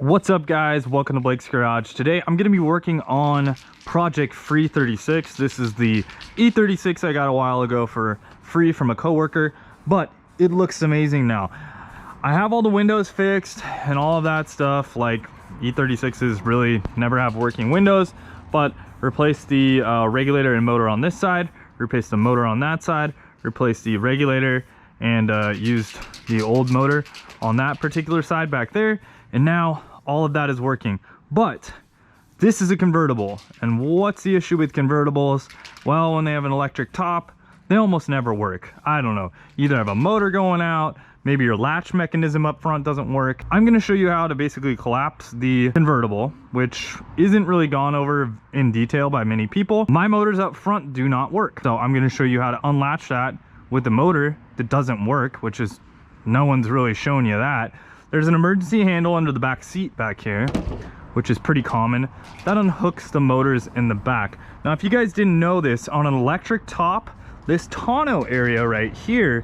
What's up guys, welcome to Blake's Garage. Today I'm going to be working on Project Free 36. This is the E36 I got a while ago for free from a coworker, but it looks amazing now. I have all the windows fixed and all of that stuff. Like E36s really never have working windows, but replace the regulator and motor on this side, replace the motor on that side, replace the regulator, and used the old motor on that particular side back there, and now all of that is working. But this is a convertible, and what's the issue with convertibles? Well, when they have an electric top, they almost never work. I don't know, either have a motor going out, maybe your latch mechanism up front doesn't work. I'm going to show you how to basically collapse the convertible, which isn't really gone over in detail by many people. My motors up front do not work, so I'm going to show you how to unlatch that with the motor that doesn't work, which is, no one's really shown you that. There's an emergency handle under the back seat back here, which is pretty common. That unhooks the motors in the back. Now, if you guys didn't know this, on an electric top, this tonneau area right here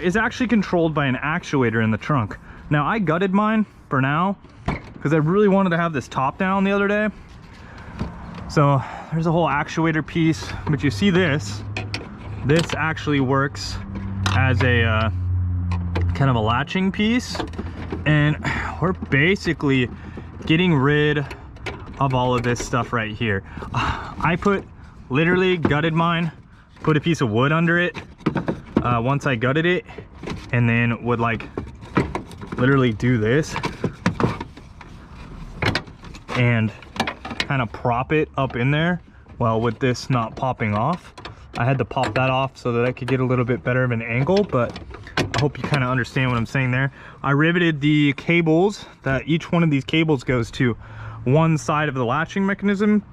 is actually controlled by an actuator in the trunk. Now, I gutted mine for now because I really wanted to have this top down the other day. So there's a whole actuator piece, but you see this actually works as a kind of a latching piece. And we're basically getting rid of all of this stuff right here. I literally gutted mine, put a piece of wood under it once I gutted it, and then would like literally do this and kind of prop it up in there. Well, with this not popping off, I had to pop that off so that I could get a little bit better of an angle, but I hope you kind of understand what I'm saying there. I riveted the cables that each one of these cables goes to one side of the latching mechanism,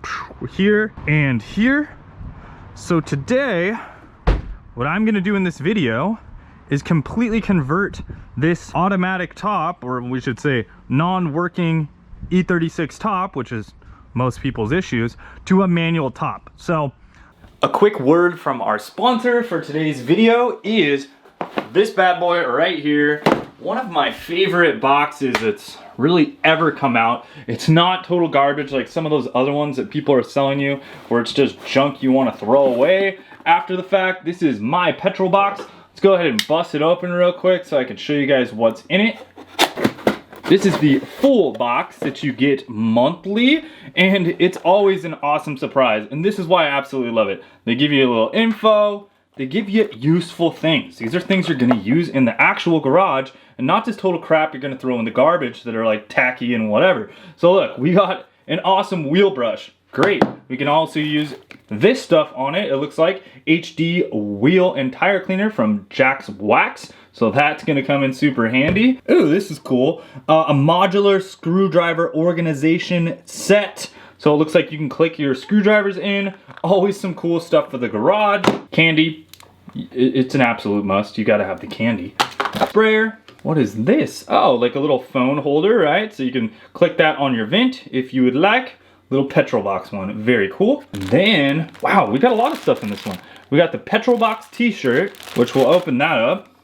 here and here. So today, what I'm going to do in this video is completely convert this automatic top, or we should say non-working E36 top, which is most people's issues, to a manual top. So a quick word from our sponsor for today's video is this bad boy right here. One of my favorite boxes that's really ever come out. It's not total garbage like some of those other ones that people are selling you, where it's just junk you want to throw away after the fact. This is my Petrol box. Let's go ahead and bust it open real quick so I can show you guys what's in it. This is the full box that you get monthly, and it's always an awesome surprise. And this is why I absolutely love it. They give you a little info. They give you useful things. These are things you're gonna use in the actual garage and not just total crap you're gonna throw in the garbage that are like tacky and whatever. So look, we got an awesome wheel brush. Great. We can also use this stuff on it. It looks like HD wheel and tire cleaner from Jack's Wax. So that's gonna come in super handy. Ooh, this is cool. A modular screwdriver organization set. So it looks like you can click your screwdrivers in. Always some cool stuff for the garage. Candy. It's an absolute must. You gotta have the candy. Sprayer. What is this? Oh, like a little phone holder, right? So you can click that on your vent if you would like. Little Petrol box one. Very cool. And then, wow, we got a lot of stuff in this one. We got the Petrol box t-shirt, which we'll open that up.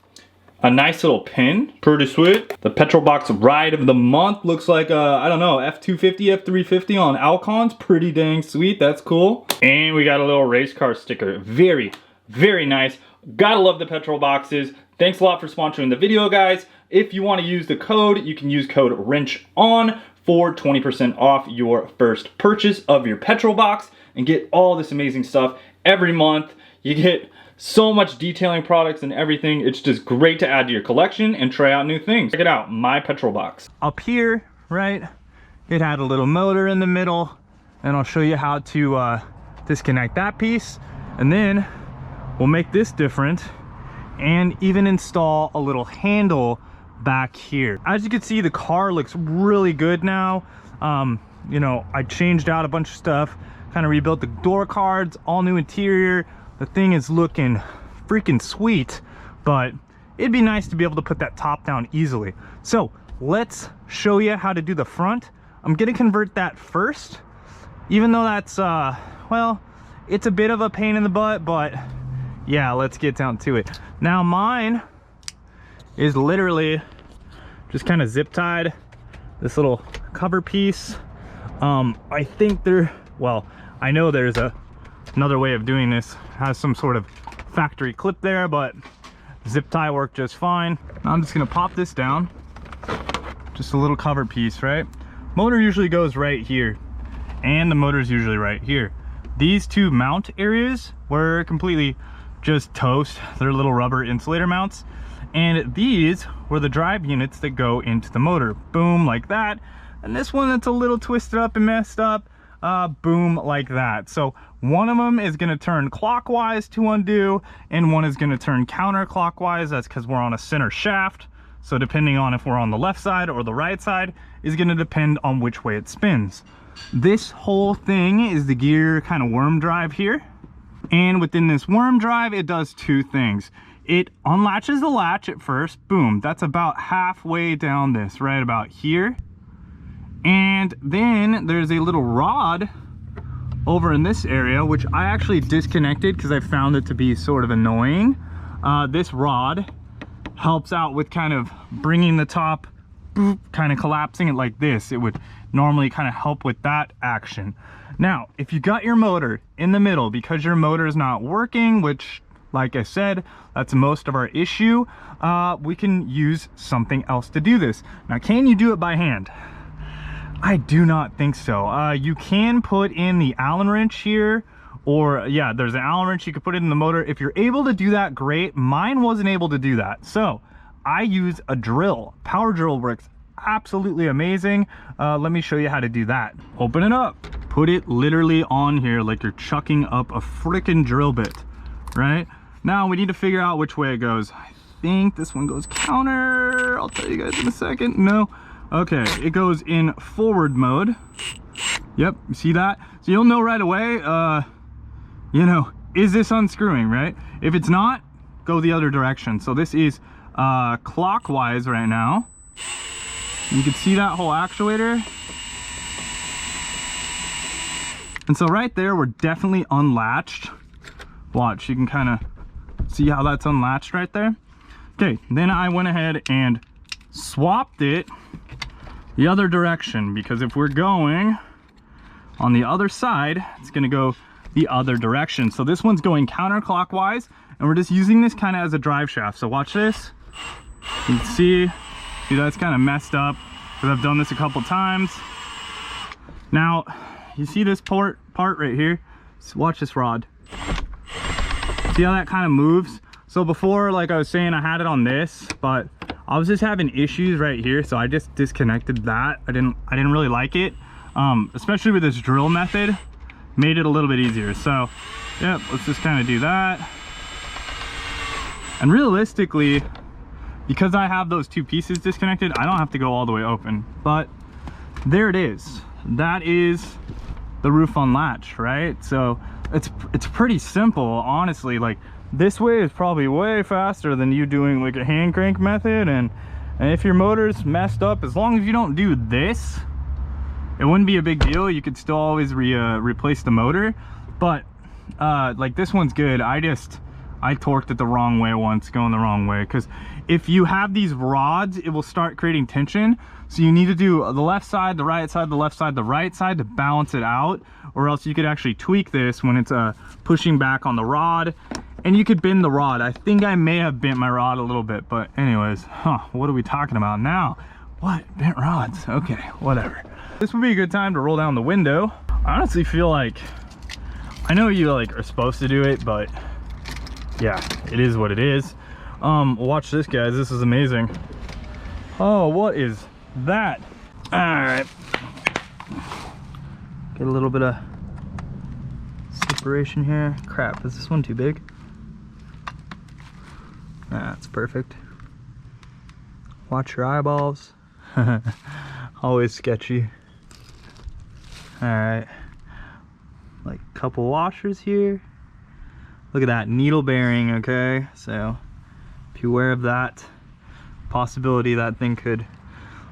A nice little pin, pretty sweet. The Petrol box ride of the month looks like I don't know, F250, F350 on Alcons. Pretty dang sweet, that's cool. And we got a little race car sticker. Very, very nice. Gotta love the Petrol boxes. Thanks a lot for sponsoring the video, guys. If you want to use the code, you can use code WRENCHON for 20% off your first purchase of your Petrol box and get all this amazing stuff every month. You get so much detailing products and everything. It's just great to add to your collection and try out new things. Check it out, my Petrol box. Up here, right, it had a little motor in the middle, and I'll show you how to disconnect that piece, and then we'll make this different and even install a little handle back here. As you can see, the car looks really good now. You know, I changed out a bunch of stuff, kind of rebuilt the door cards, all new interior. The thing is looking freaking sweet, but it'd be nice to be able to put that top down easily. So let's show you how to do the front. I'm gonna convert that first, even though that's, well, it's a bit of a pain in the butt, but yeah, let's get down to it. Now mine is literally just kind of zip tied this little cover piece. I think well, I know there's another way of doing this. It has some sort of factory clip there, but zip tie worked just fine. Now I'm just gonna pop this down. Just a little cover piece, right? Motor usually goes right here, and the motor's usually right here. These two mount areas were completely just toast. They're little rubber insulator mounts, and these were the drive units that go into the motor. Boom, like that. And this one that's a little twisted up and messed up, boom, like that. So one of them is going to turn clockwise to undo, and one is going to turn counterclockwise. That's because we're on a center shaft. So depending on if we're on the left side or the right side is going to depend on which way it spins. This whole thing is the gear kind of worm drive here. And within this worm drive, it does two things. It unlatches the latch at first, boom. That's about halfway down this, right about here. And then there's a little rod over in this area, which I actually disconnected because I found it to be sort of annoying. This rod helps out with kind of bringing the top, boop, kind of collapsing it like this. It would normally kind of help with that action. Now, if you got your motor in the middle because your motor is not working, which, like I said, that's most of our issue, we can use something else to do this. Now, can you do it by hand? I do not think so. You can put in the Allen wrench here, or yeah, there's an Allen wrench you could put it in the motor. If you're able to do that, great. Mine wasn't able to do that, so I use a drill. Power drill works absolutely amazing. Let me show you how to do that. Open it up, put it literally on here like you're chucking up a freaking drill bit, right? Now we need to figure out which way it goes. I think this one goes counter. I'll tell you guys in a second. No. Okay, it goes in forward mode. Yep, you see that? So you'll know right away, you know, is this unscrewing, right? If it's not, go the other direction. So this is clockwise right now. You can see that whole actuator. And so right there, we're definitely unlatched. Watch, you can kind of see how that's unlatched right there. Okay, then I went ahead and swapped it the other direction, because if we're going on the other side, it's going to go the other direction. So this one's going counterclockwise, and we're just using this kind of as a drive shaft. So watch this. You can see that's kind of messed up because I've done this a couple times. Now you see this part right here. So watch this rod. See how that kind of moves? So before, like I was saying, I had it on this, but I was just having issues right here, so I just disconnected that. I didn't really like it, especially with this drill method. Made it a little bit easier. So yep, let's just kind of do that. And realistically, because I have those two pieces disconnected, I don't have to go all the way open. But there it is. That is the roof unlatched, right? So it's pretty simple, honestly. Like, this way is probably way faster than you doing like a hand crank method. And if your motor's messed up, as long as you don't do this, it wouldn't be a big deal. You could still always replace the motor. But like, this one's good. I torqued it the wrong way once, going the wrong way, because if you have these rods, it will start creating tension. So you need to do the left side, the right side, the left side, the right side to balance it out, or else you could actually tweak this when it's pushing back on the rod, and you could bend the rod. I think I may have bent my rod a little bit, but anyways, what are we talking about now? What? Bent rods? Okay, whatever. This would be a good time to roll down the window. I honestly feel like, I know you like are supposed to do it, but yeah, it is what it is. Watch this, guys. This is amazing. Oh, what is that? All right, get a little bit of separation here. Crap, is this one too big? That's perfect. Watch your eyeballs. Always sketchy. All right, like a couple washers here. Look at that needle bearing. Okay, so be aware of that possibility that thing could,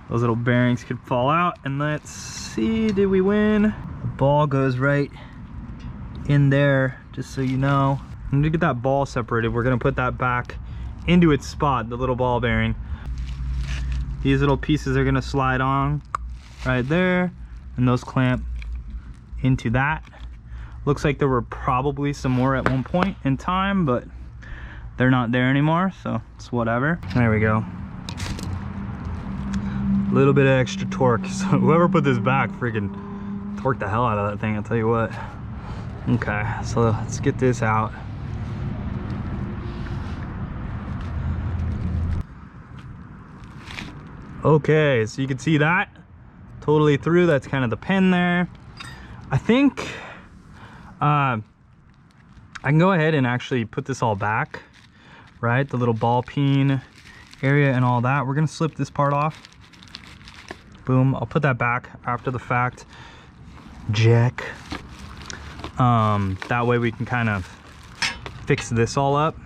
those little bearings could fall out. And let's see, did we win? The ball goes right in there, just so you know. And to get that ball separated, we're gonna put that back into its spot, the little ball bearing. These little pieces are gonna slide on right there, and those clamp into that. Looks like there were probably some more at one point in time, but they're not there anymore, so it's whatever. There we go. A little bit of extra torque. So whoever put this back freaking torqued the hell out of that thing, I'll tell you what. Okay, so let's get this out. Okay, so you can see that totally through. That's kind of the pin there. I think I can go ahead and actually put this all back, right? The little ball peen area and all that. We're gonna slip this part off. Boom, I'll put that back after the fact. Jack. That way we can kind of fix this all up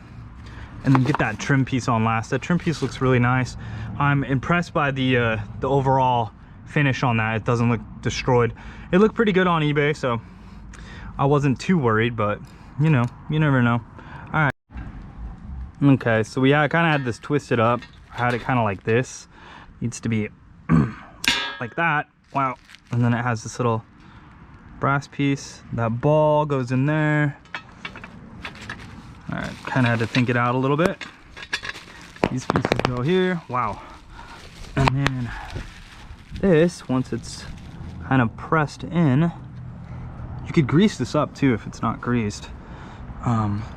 and then get that trim piece on last. That trim piece looks really nice. I'm impressed by the overall finish on that. It doesn't look destroyed. It looked pretty good on eBay, so I wasn't too worried, but you know, you never know. All right. Okay, so we kind of had this twisted up. I had it kind of like this. Needs to be like that. Wow. And then it has this little brass piece. That ball goes in there. All right, kind of had to think it out a little bit. These pieces go here. Wow. And then this, once it's kind of pressed in, you could grease this up too if it's not greased.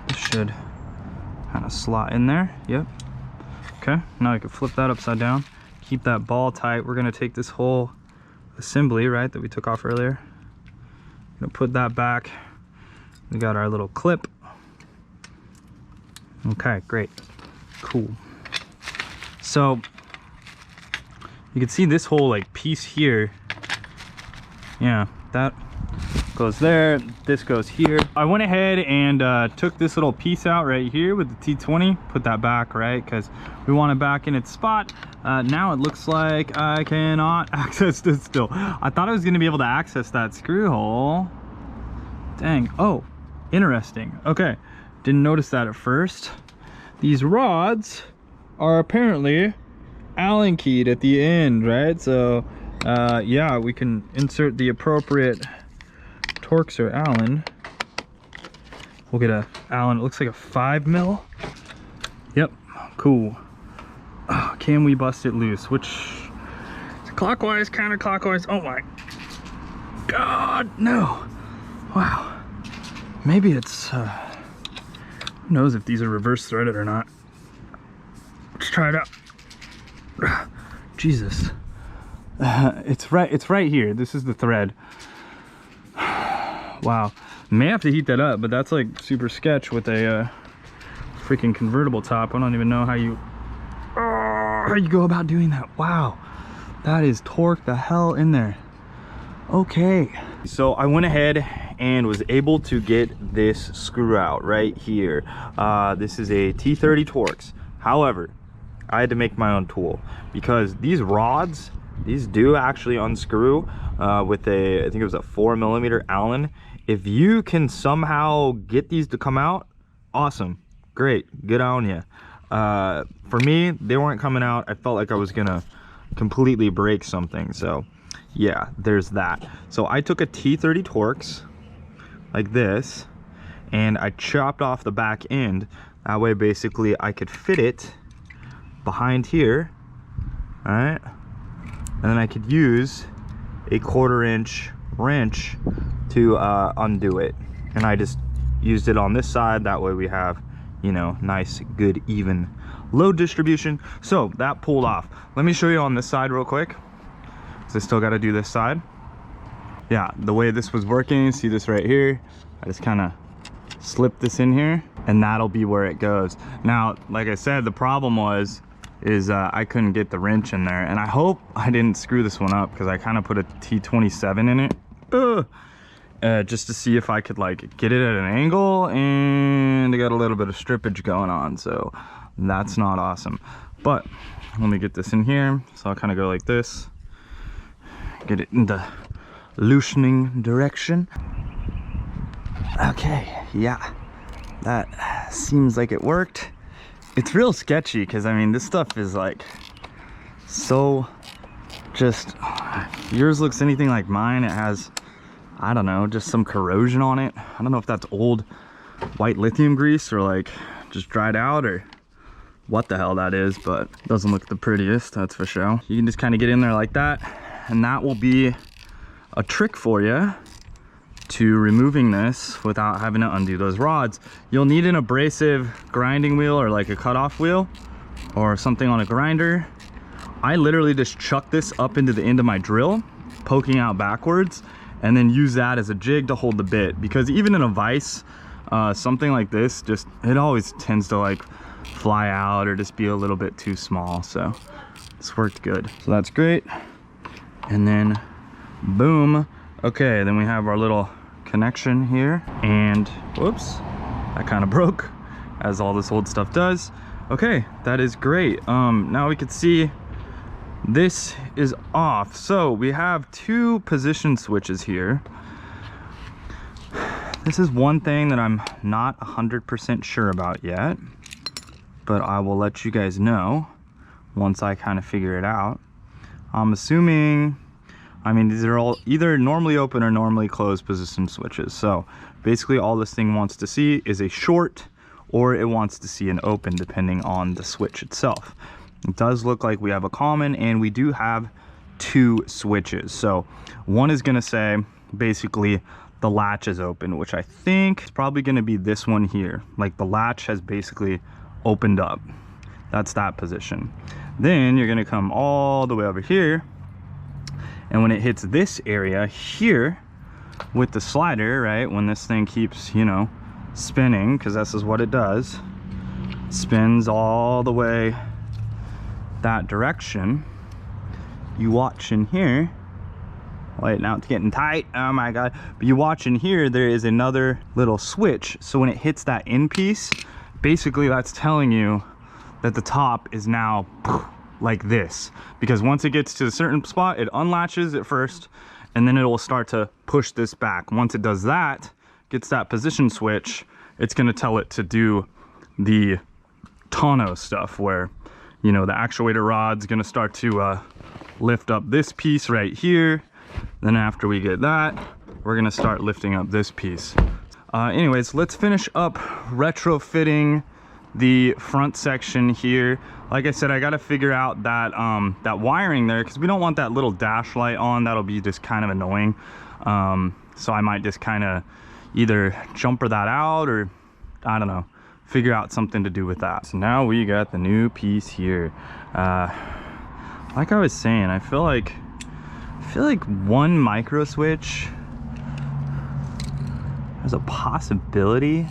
This should kind of slot in there. Yep. Okay, now I can flip that upside down. Keep that ball tight. We're gonna take this whole assembly, right, that we took off earlier. Gonna put that back. We got our little clip. Okay, great. Cool. So you can see this whole like piece here. Yeah, that goes there, this goes here. I went ahead and took this little piece out right here with the T20, put that back, right, because we want it back in its spot. Now it looks like I cannot access this still. I thought I was going to be able to access that screw hole. Dang. Oh, interesting. Okay, didn't notice that at first. These rods are apparently Allen keyed at the end, right? So yeah, we can insert the appropriate Torx or Allen. We'll get a Allen. It looks like a 5 mil. Yep, cool. Can we bust it loose? Which is clockwise, counterclockwise? Oh my god, no. Wow. Maybe it's who knows if these are reverse threaded or not. Let's try it out. Jesus. It's right here. This is the thread. Wow. May have to heat that up, but that's like super sketch with a freaking convertible top. I don't even know how you go about doing that. Wow. That is torque the hell in there. Okay. So I went ahead and was able to get this screw out right here. This is a T30 Torx. However, I had to make my own tool because these rods, these do actually unscrew with a, I think it was a 4mm Allen. If you can somehow get these to come out, awesome, great, good on you. For me, they weren't coming out. I felt like I was gonna completely break something. So yeah, there's that. So I took a T30 Torx like this and I chopped off the back end. That way basically I could fit it behind here, all right, and then I could use a 1/4 inch wrench to undo it, and I just used it on this side. That way we have, you know, nice, good, even load distribution. So that pulled off. Let me show you on this side real quick, because I still got to do this side. Yeah, the way this was working, see this right here, I just kind of slip this in here and that'll be where it goes. Now, like I said, the problem is I couldn't get the wrench in there, and I hope I didn't screw this one up because I kind of put a T27 in it just to see if I could like get it at an angle, and I got a little bit of strippage going on, so that's not awesome. But let me get this in here. So I'll kind of go like this, get it in the loosening direction. Okay, yeah, that seems like it worked. It's real sketchy because I mean this stuff is like so just, yours looks anything like mine. It has, I don't know, just some corrosion on it. I don't know if that's old white lithium grease or like just dried out or what the hell that is, but it doesn't look the prettiest, that's for sure. You can just kind of get in there like that, and that will be a trick for you to removing this without having to undo those rods. You'll need an abrasive grinding wheel or like a cutoff wheel or something on a grinder. I literally just chuck this up into the end of my drill, poking out backwards, and then use that as a jig to hold the bit, because even in a vise, something like this, just, it always tends to like fly out or just be a little bit too small. So this worked good. So that's great. And then boom. Okay, then we have our little connection here, and whoops, that kind of broke, as all this old stuff does. Okay, that is great. Now we can see this is off. So we have two position switches here. This is one thing that I'm not 100% sure about yet, but I will let you guys know once I kind of figure it out. I'm assuming, I mean, these are all either normally open or normally closed position switches. So basically all this thing wants to see is a short, or it wants to see an open, depending on the switch itself. It does look like we have a common, and we do have two switches. So one is gonna say basically the latch is open, which I think is probably gonna be this one here. Like the latch has basically opened up. That's that position. Then you're gonna come all the way over here, and when it hits this area here with the slider, right, when this thing keeps, you know, spinning, because this is what it does, spins all the way that direction, you watch in here, wait, now it's getting tight, oh my god, but you watch in here, there is another little switch. So when it hits that end piece, basically that's telling you that the top is now like this, because once it gets to a certain spot, it unlatches at first, and then it will start to push this back. Once it does that, gets that position switch, it's going to tell it to do the tonneau stuff, where, you know, the actuator rod's going to start to lift up this piece right here. Then after we get that, we're going to start lifting up this piece. Anyways, let's finish up retrofitting the front section here. Like I said, I got to figure out that that wiring there, because we don't want that little dash light on. That'll be just kind of annoying. So I might just kind of either jumper that out, or I don't know, figure out something to do with that. So now we got the new piece here. Like I was saying, I feel like one micro switch has a possibility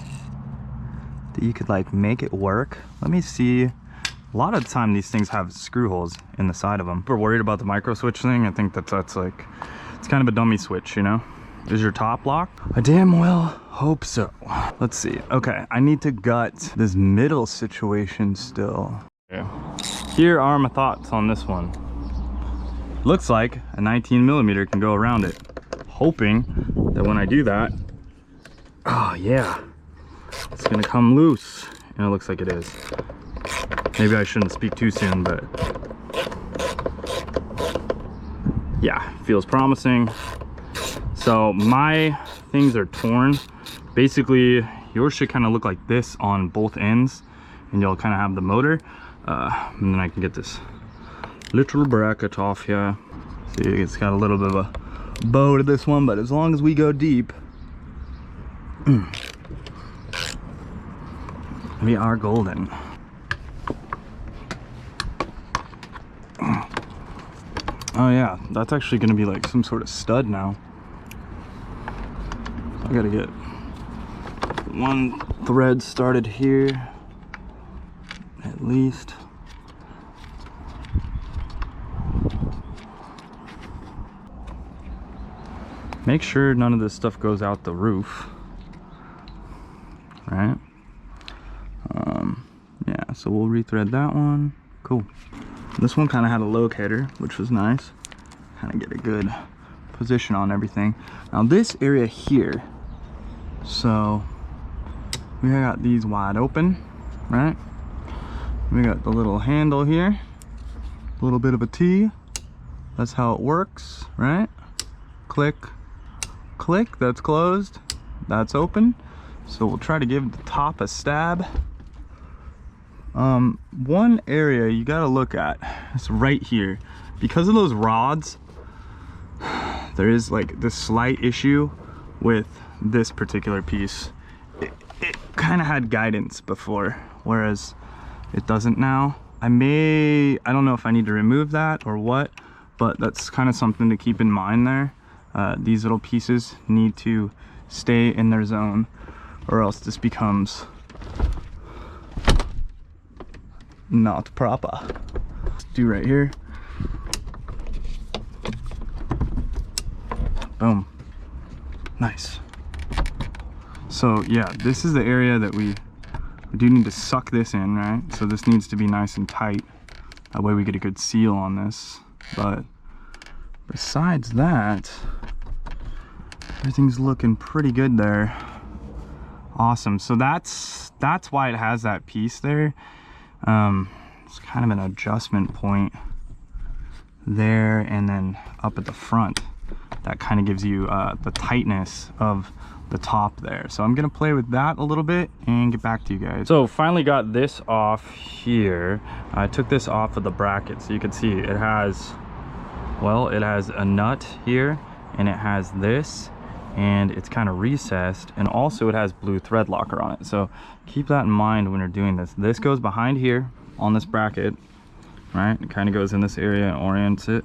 that you could like make it work. Let me see. A lot of the time these things have screw holes in the side of them. If we're worried about the micro switch thing, I think that's like, it's kind of a dummy switch, you know? Is your top lock? I damn well hope so. Let's see. Okay, I need to gut this middle situation still. Okay. Here are my thoughts on this one. Looks like a 19mm can go around it. Hoping that when I do that, oh yeah, it's gonna come loose. And it looks like it is. Maybe I shouldn't speak too soon, but yeah, feels promising. So my things are torn. Basically, yours should kind of look like this on both ends, and you'll kind of have the motor. And then I can get this little bracket off here. See, it's got a little bit of a bow to this one, but as long as we go deep, we are golden. Oh yeah, that's actually gonna be like some sort of stud now. I gotta get one thread started here, at least. Make sure none of this stuff goes out the roof, right? Yeah, so we'll rethread that one. Cool. This one kind of had a locator, which was nice. Kind of get a good position on everything. Now this area here, so we got these wide open, right? We got the little handle here, a little bit of a T, That's how it works, right? Click, click, that's closed, that's open. So we'll try to give the top a stab. One area you gotta look at is right here. Because of those rods, there is like this slight issue with this particular piece. It kind of had guidance before, whereas it doesn't now. I don't know if I need to remove that or what, but that's kind of something to keep in mind there. These little pieces need to stay in their zone, or else this becomes not proper. Let's do right here. Boom. Nice. So yeah, this is the area that we do need to suck this in, right? So this needs to be nice and tight. That way we get a good seal on this. But besides that, everything's looking pretty good there. Awesome. So that's why it has that piece there. It's kind of an adjustment point there, and then up at the front that kind of gives you the tightness of the top there. So I'm gonna play with that a little bit and get back to you guys. So finally got this off here. I took this off of the bracket, so you can see it has, well, it has a nut here, and it has this, and it's kind of recessed, and also it has blue thread locker on it. So keep that in mind when you're doing this. This goes behind here on this bracket, right? It kind of goes in this area and orients it,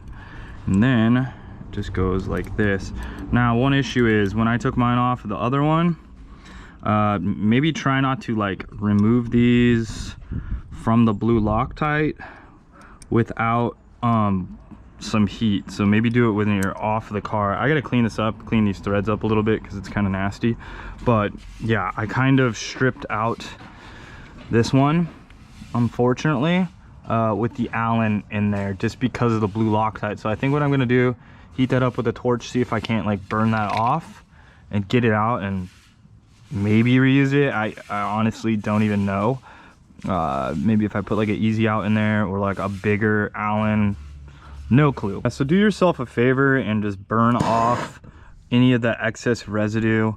and then it just goes like this. Now, one issue is when I took mine off of the other one, maybe try not to like remove these from the blue Loctite without some heat. So maybe do it when you're off the car. I gotta clean this up, clean these threads up a little bit because it's kind of nasty. But yeah, I kind of stripped out this one, unfortunately, with the Allen in there just because of the blue Loctite. So I think what I'm gonna do, heat that up with a torch, see if I can't like burn that off and get it out and maybe reuse it. I honestly don't even know. Maybe if I put like an easy out in there or like a bigger Allen, no clue. So do yourself a favor and just burn off any of the excess residue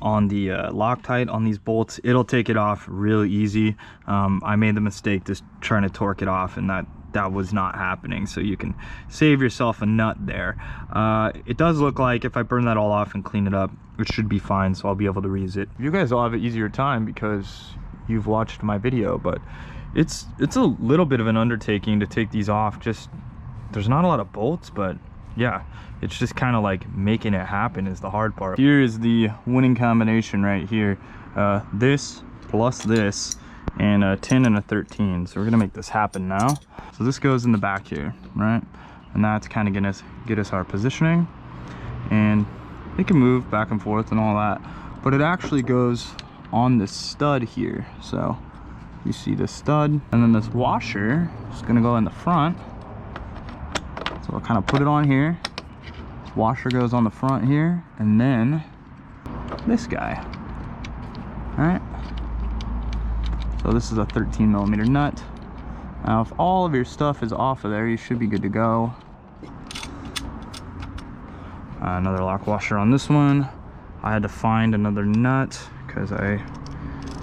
on the Loctite on these bolts. It'll take it off really easy. I made the mistake just trying to torque it off, and that was not happening. So you can save yourself a nut there. It does look like if I burn that all off and clean it up, it should be fine, so I'll be able to reuse it. You guys will have an easier time because you've watched my video, but it's a little bit of an undertaking to take these off. Just there's not a lot of bolts, but yeah, it's just kind of like making it happen is the hard part. Here is the winning combination right here. This plus this, and a 10 and a 13. So we're gonna make this happen now. So this goes in the back here, right? And that's kind of gonna get us our positioning, and it can move back and forth and all that, but it actually goes on this stud here. So you see the stud, and then this washer is gonna go in the front. So I'll kind of put it on here. Washer goes on the front here, and then this guy. All right. So this is a 13mm nut. Now, if all of your stuff is off of there, you should be good to go. Another lock washer on this one. I had to find another nut because I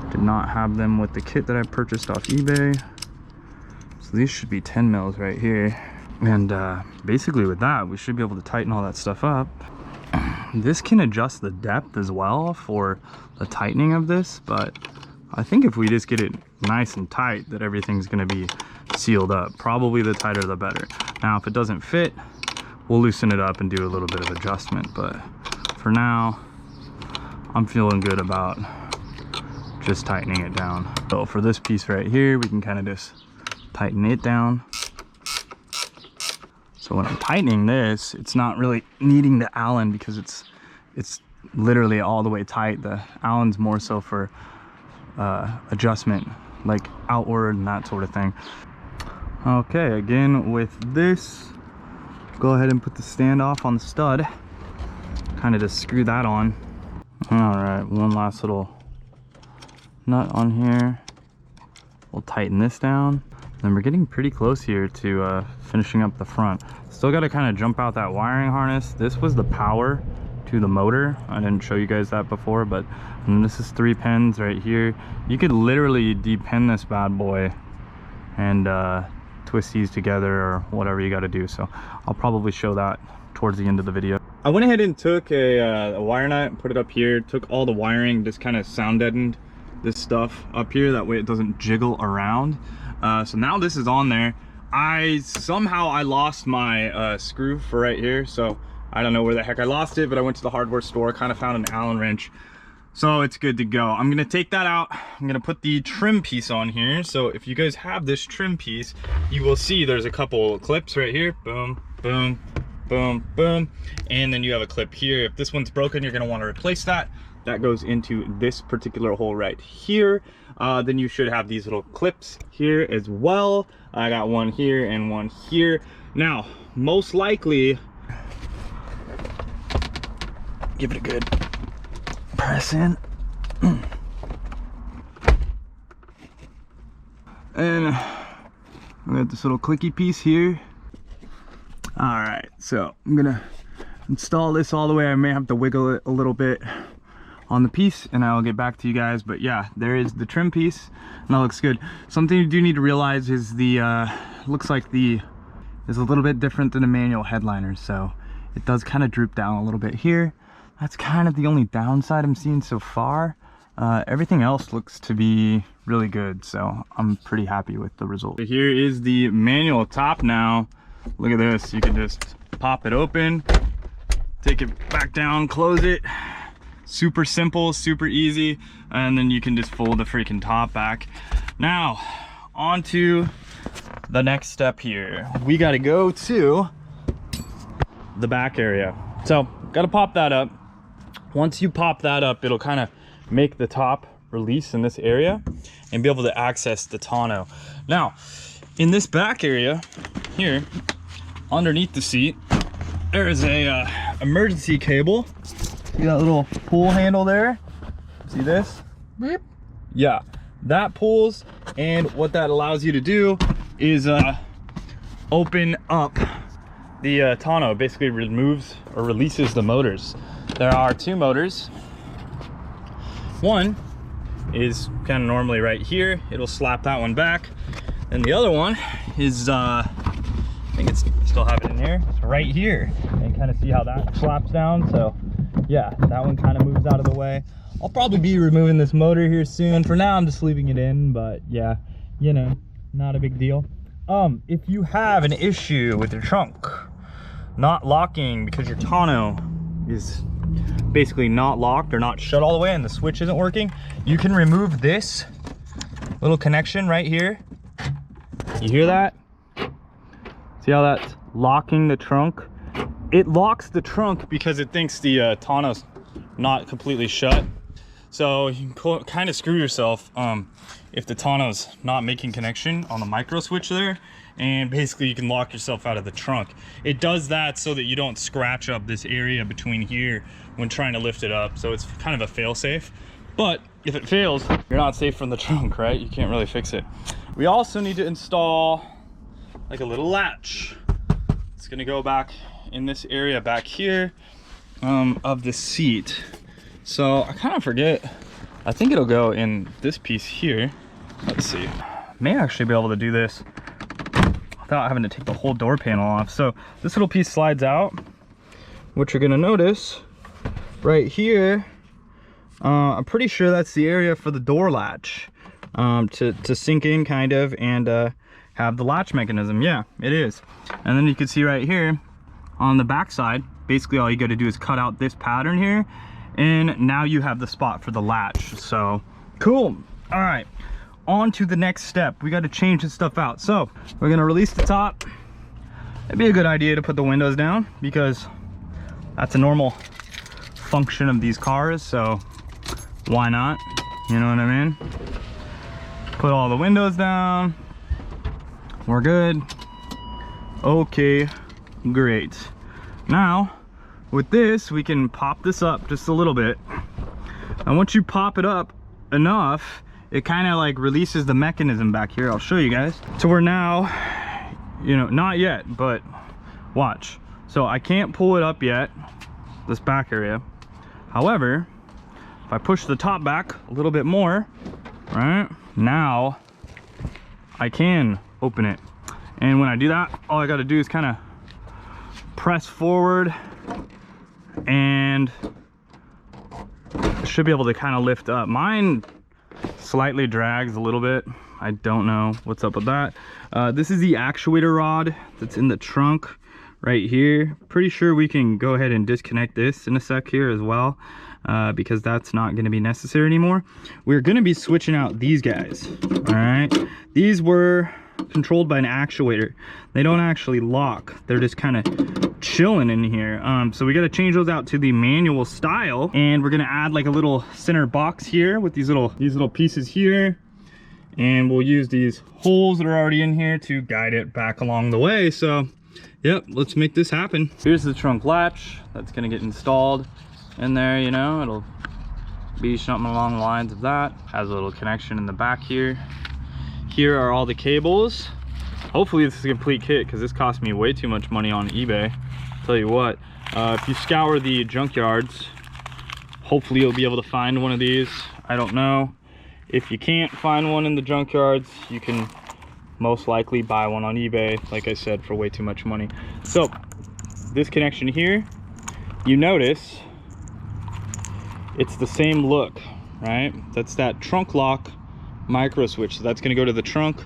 did not have them with the kit that I purchased off eBay. So these should be 10 mils right here. And basically with that, we should be able to tighten all that stuff up. This can adjust the depth as well for the tightening of this, but I think if we just get it nice and tight, that everything's gonna be sealed up. Probably the tighter the better. Now, if it doesn't fit, we'll loosen it up and do a little bit of adjustment, but for now, I'm feeling good about just tightening it down. So for this piece right here, we can kind of just tighten it down. So when I'm tightening this, it's not really needing the Allen because it's literally all the way tight. The Allen's more so for adjustment, like outward and that sort of thing. Okay, again with this, go ahead and put the standoff on the stud. Kind of just screw that on. All right, one last little nut on here. We'll tighten this down. And we're getting pretty close here to finishing up the front. Still got to kind of jump out that wiring harness. This was the power to the motor. I didn't show you guys that before, but this is 3 pins right here. You could literally depin this bad boy and twist these together or whatever you got to do. So I'll probably show that towards the end of the video. I went ahead and took a wire nut and put it up here, took all the wiring, just kind of sound deadened this stuff up here, that way it doesn't jiggle around. So now this is on there. Somehow I lost my screw for right here, so I don't know where the heck I lost it, but I went to the hardware store, kind of found an Allen wrench, so it's good to go. I'm gonna take that out. I'm gonna put the trim piece on here. So if you guys have this trim piece, you will see there's a couple clips right here. Boom, boom, boom, boom, and then you have a clip here. If this one's broken, you're gonna want to replace that. That goes into this particular hole right here. Then you should have these little clips here as well. I got one here and one here. Now, most likely, give it a good press in. And I got this little clicky piece here. All right, so I'm gonna install this all the way. I may have to wiggle it a little bit on the piece and I'll get back to you guys, but yeah, there is the trim piece and that looks good. Something you do need to realize is the looks like the is a little bit different than the manual headliner, so it does kind of droop down a little bit here. That's kind of the only downside I'm seeing so far. Everything else looks to be really good, so I'm pretty happy with the result. Here is the manual top now. Look at this, you can just pop it open, take it back down, close it. Super simple, super easy, and then you can just fold the freaking top back. Now, on to the next step here. We got to go to the back area. So, got to pop that up. Once you pop that up, it'll kind of make the top release in this area and be able to access the tonneau. Now, in this back area here, underneath the seat, there is a emergency cable. See that little pull handle there? See this? Beep. Yeah, that pulls, and what that allows you to do is open up the tonneau. Basically removes or releases the motors. There are 2 motors. One is kind of normally right here. It'll slap that one back. And the other one is, I think it's still have it in here. It's right here. And kind of see how that slaps down. So yeah, that one kind of moves out of the way. I'll probably be removing this motor here soon. For now, I'm just leaving it in, but yeah, you know, not a big deal. If you have an issue with your trunk not locking because your tonneau is basically not locked or not shut all the way and the switch isn't working, you can remove this little connection right here. You hear that? See how that's locking the trunk? It locks the trunk because it thinks the tonneau's not completely shut. So you can kind of screw yourself if the tonneau's not making connection on the micro switch there, and basically you can lock yourself out of the trunk. It does that so that you don't scratch up this area between here when trying to lift it up. So it's kind of a fail safe. But if it fails, you're not safe from the trunk, right? You can't really fix it. We also need to install like a little latch. It's gonna go back in this area back here of the seat. So I kind of forget, I think it'll go in this piece here. Let's see, may actually be able to do this without having to take the whole door panel off. So this little piece slides out. What you're gonna notice right here, I'm pretty sure that's the area for the door latch to sink in kind of and have the latch mechanism. Yeah, it is. And then you can see right here on the back side, basically all you got to do is cut out this pattern here, and now you have the spot for the latch. So cool. All right, on to the next step. We got to change this stuff out. So we're gonna release the top. It'd be a good idea to put the windows down because that's a normal function of these cars, so why not? You know what I mean? Put all the windows down. We're good. Okay, great. Now with this we can pop this up just a little bit, and once you pop it up enough, it kind of like releases the mechanism back here. I'll show you guys. So we're now, you know, not yet, but watch. So I can't pull it up yet, this back area. However, if I push the top back a little bit more, right, now I can open it. And when I do that, all I got to do is kind of press forward, and I should be able to kind of lift up. Mine slightly drags a little bit. I don't know what's up with that. This is the actuator rod that's in the trunk right here. Pretty sure we can go ahead and disconnect this in a sec here as well, because that's not going to be necessary anymore. We're going to be switching out these guys. All right, these were controlled by an actuator. They don't actually lock, they're just kind of chilling in here. So we got to change those out to the manual style, and we're going to add like a little center box here with these little pieces here, and we'll use these holes that are already in here to guide it back along the way. So yep, let's make this happen. Here's the trunk latch that's going to get installed in there. You know, it'll be something along the lines of that. Has a little connection in the back here. Here are all the cables. Hopefully this is a complete kit, because this cost me way too much money on eBay. Tell you what, if you scour the junkyards, hopefully you'll be able to find one of these. I don't know. If you can't find one in the junkyards, you can most likely buy one on eBay, like I said, for way too much money. So this connection here, you notice it's the same look, right? That's that trunk lock micro switch. So that's going to go to the trunk.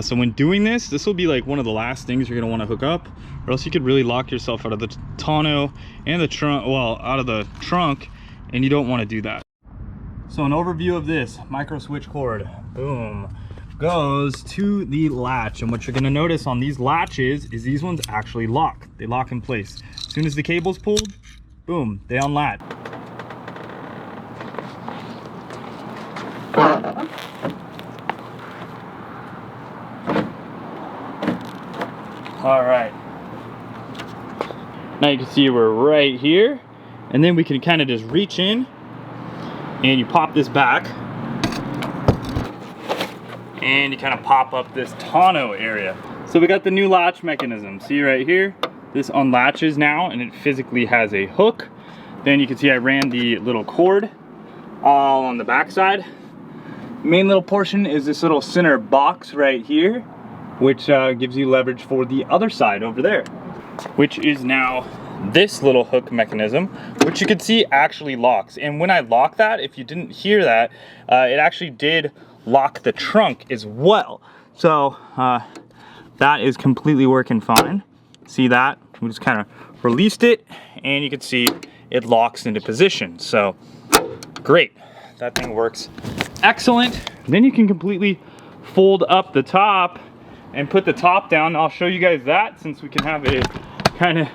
So when doing this will be like one of the last things you're going to want to hook up, or else you could really lock yourself out of the tonneau and the trunk, well, out of the trunk, and you don't want to do that. So an overview of this micro switch cord, boom, goes to the latch. And what you're going to notice on these latches is these ones actually lock. They lock in place. As soon as the cable's pulled, boom, they unlatch. All right, now you can see we're right here, and then we can kind of just reach in and you pop this back and you kind of pop up this tonneau area. So we got the new latch mechanism. See right here, this unlatches now, and it physically has a hook. Then you can see I ran the little cord all on the back side. Main little portion is this little center box right here, which gives you leverage for the other side over there, which is now this little hook mechanism, which you can see actually locks. And when I lock that, if you didn't hear that, it actually did lock the trunk as well. So that is completely working fine. See that? We just kind of released it, and you can see it locks into position. So great, that thing works excellent. Then you can completely fold up the top and put the top down. I'll show you guys that, since we can have a kind of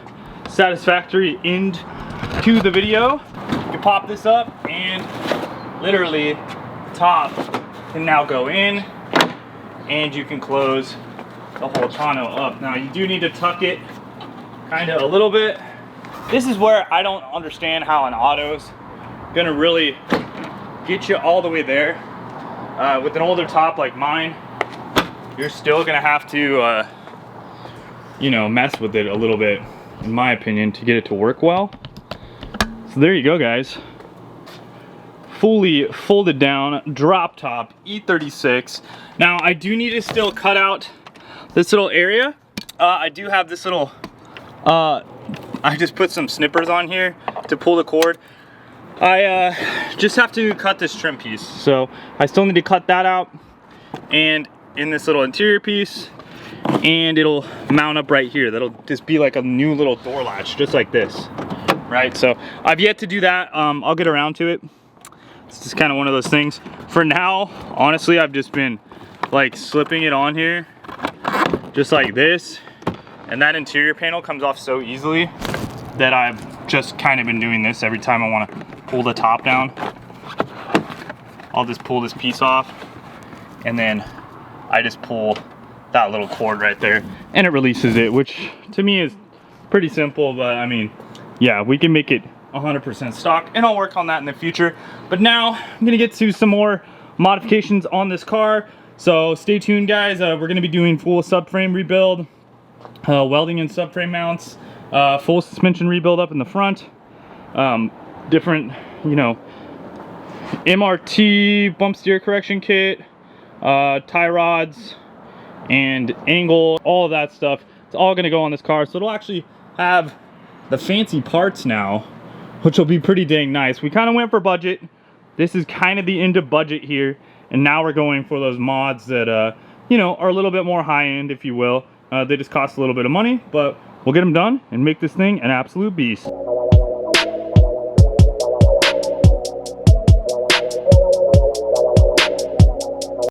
satisfactory end to the video. You can pop this up, and literally the top can now go in, and you can close the whole tonneau up. Now you do need to tuck it kind of a little bit. This is where I don't understand how an auto's gonna really get you all the way there. With an older top like mine, you're still gonna have to you know, mess with it a little bit, in my opinion, to get it to work well. So there you go, guys. Fully folded down drop top E36. Now I do need to still cut out this little area. I do have this little I just put some snippers on here to pull the cord. I just have to cut this trim piece, so I still need to cut that out, and in this little interior piece, and it'll mount up right here. That'll just be like a new little door latch, just like this, right? So I've yet to do that. I'll get around to it. It's just kind of one of those things. For now, honestly, I've just been like slipping it on here, just like this, and that interior panel comes off so easily that I've just kind of been doing this every time I want to pull the top down. I'll just pull this piece off, and then I just pull that little cord right there, and it releases it, which to me is pretty simple. But I mean, yeah, we can make it 100% stock, and I'll work on that in the future. But now I'm gonna get to some more modifications on this car. So stay tuned, guys. We're gonna be doing full subframe rebuild, welding and subframe mounts, full suspension rebuild up in the front, different, you know, MRT bump steer correction kit, tie rods and angle, all of that stuff. It's all gonna go on this car, so it'll actually have the fancy parts now, which will be pretty dang nice. We kind of went for budget. This is kind of the end of budget here, and now we're going for those mods that you know, are a little bit more high-end, if you will. They just cost a little bit of money, but we'll get them done and make this thing an absolute beast.